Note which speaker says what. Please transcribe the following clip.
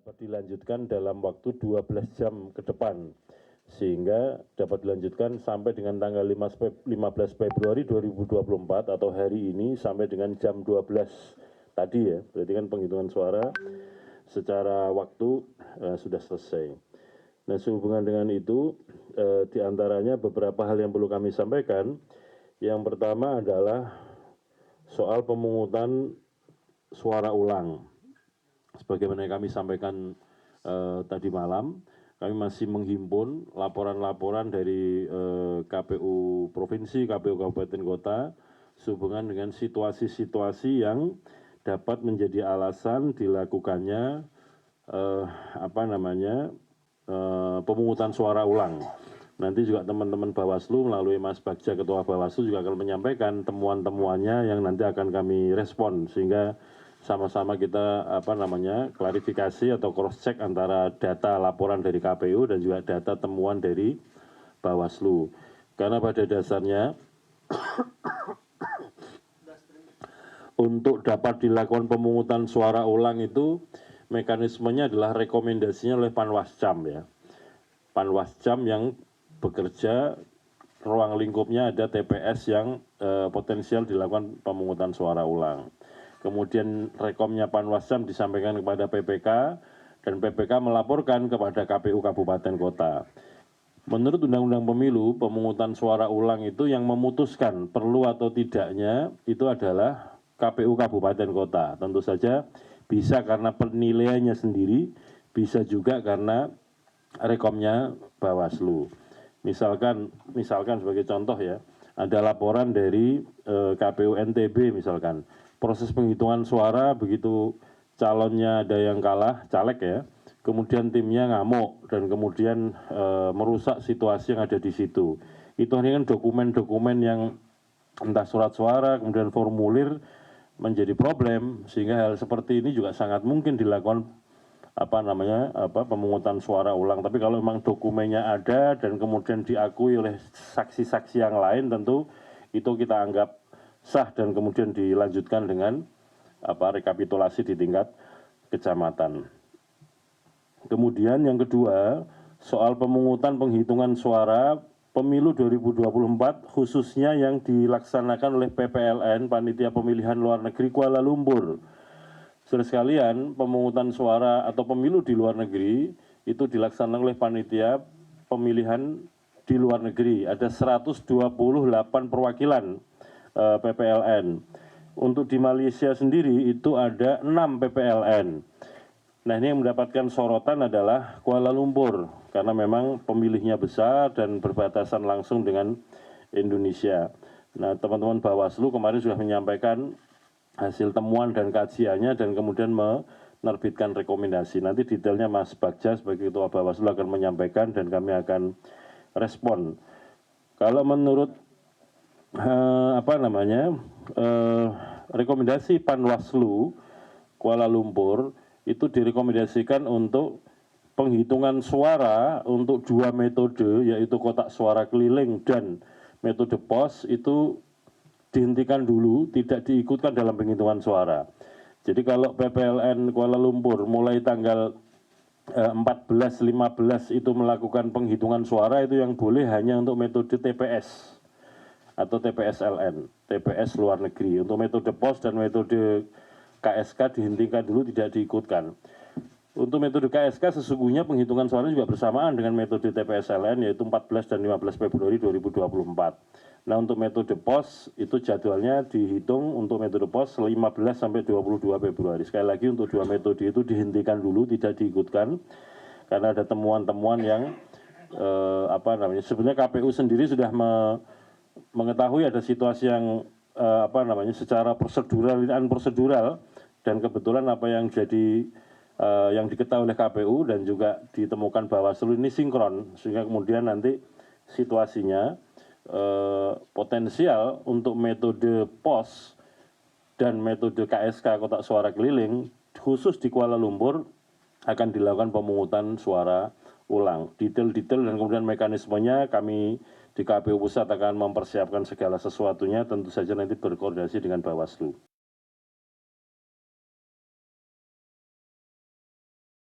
Speaker 1: dapat dilanjutkan dalam waktu 12 jam ke depan, sehingga dapat dilanjutkan sampai dengan tanggal 15 Februari 2024 atau hari ini sampai dengan jam 12 tadi ya, berarti kan penghitungan suara secara waktu sudah selesai. Nah, sehubungan dengan itu, diantaranya beberapa hal yang perlu kami sampaikan. Yang pertama adalah soal pemungutan suara ulang. Sebagaimana yang kami sampaikan tadi malam, kami masih menghimpun laporan-laporan dari KPU Provinsi, KPU Kabupaten Kota, sehubungan dengan situasi-situasi yang dapat menjadi alasan dilakukannya pemungutan suara ulang. Nanti juga teman-teman Bawaslu melalui Mas Bagja, Ketua Bawaslu juga akan menyampaikan temuan-temuannya yang nanti akan kami respon, sehingga sama-sama kita klarifikasi atau cross check antara data laporan dari KPU dan juga data temuan dari Bawaslu. Karena pada dasarnya untuk dapat dilakukan pemungutan suara ulang itu mekanismenya adalah rekomendasinya oleh Panwascam ya. Panwascam yang bekerja ruang lingkupnya ada TPS yang potensial dilakukan pemungutan suara ulang. Kemudian rekomnya Panwascam disampaikan kepada PPK dan PPK melaporkan kepada KPU Kabupaten Kota. Menurut Undang-Undang Pemilu, pemungutan suara ulang itu yang memutuskan perlu atau tidaknya itu adalah KPU Kabupaten Kota. Tentu saja bisa karena penilaiannya sendiri, bisa juga karena rekomnya Bawaslu. Misalkan sebagai contoh ya, ada laporan dari KPU NTB misalkan, proses penghitungan suara begitu calonnya ada yang kalah, caleg ya, kemudian timnya ngamuk dan kemudian merusak situasi yang ada di situ. Itu hanya kan dokumen-dokumen yang entah surat suara, kemudian formulir menjadi problem, sehingga hal seperti ini juga sangat mungkin dilakukan pemungutan suara ulang. Tapi kalau memang dokumennya ada dan kemudian diakui oleh saksi-saksi yang lain, tentu itu kita anggap sah dan kemudian dilanjutkan dengan rekapitulasi di tingkat kecamatan. Kemudian yang kedua, soal pemungutan penghitungan suara Pemilu 2024 khususnya yang dilaksanakan oleh PPLN, Panitia Pemilihan Luar Negeri Kuala Lumpur. Saudara sekalian, pemungutan suara atau pemilu di luar negeri itu dilaksanakan oleh Panitia Pemilihan di luar negeri. Ada 128 perwakilan PPLN. Untuk di Malaysia sendiri itu ada 6 PPLN. Nah, ini yang mendapatkan sorotan adalah Kuala Lumpur, karena memang pemilihnya besar dan berbatasan langsung dengan Indonesia. Nah, teman-teman Bawaslu kemarin sudah menyampaikan hasil temuan dan kajiannya dan kemudian menerbitkan rekomendasi. Nanti detailnya Mas Bagja sebagai Ketua Bawaslu akan menyampaikan dan kami akan respon. Kalau menurut rekomendasi Panwaslu Kuala Lumpur itu direkomendasikan untuk penghitungan suara untuk 2 metode, yaitu kotak suara keliling dan metode pos, itu dihentikan dulu, tidak diikutkan dalam penghitungan suara. Jadi kalau PPLN Kuala Lumpur mulai tanggal 14-15 itu melakukan penghitungan suara, itu yang boleh hanya untuk metode TPS atau TPSLN, TPS luar negeri. Untuk metode pos dan metode KSK dihentikan dulu, tidak diikutkan. Untuk metode KSK sesungguhnya penghitungan suara juga bersamaan dengan metode TPSLN, yaitu 14 dan 15 Februari 2024. Nah, untuk metode pos itu jadwalnya dihitung untuk metode pos 15 sampai 22 Februari. Sekali lagi untuk 2 metode itu dihentikan dulu, tidak diikutkan karena ada temuan-temuan yang sebenarnya KPU sendiri sudah mengetahui ada situasi yang secara prosedural dan kebetulan apa yang jadi yang diketahui oleh KPU dan juga ditemukan Bawaslu ini sinkron, sehingga kemudian nanti situasinya potensial untuk metode pos dan metode KSK kotak suara keliling khusus di Kuala Lumpur akan dilakukan pemungutan suara ulang. Detail-detail dan kemudian mekanismenya kami di KPU Pusat akan mempersiapkan segala sesuatunya, tentu saja nanti berkoordinasi dengan Bawaslu.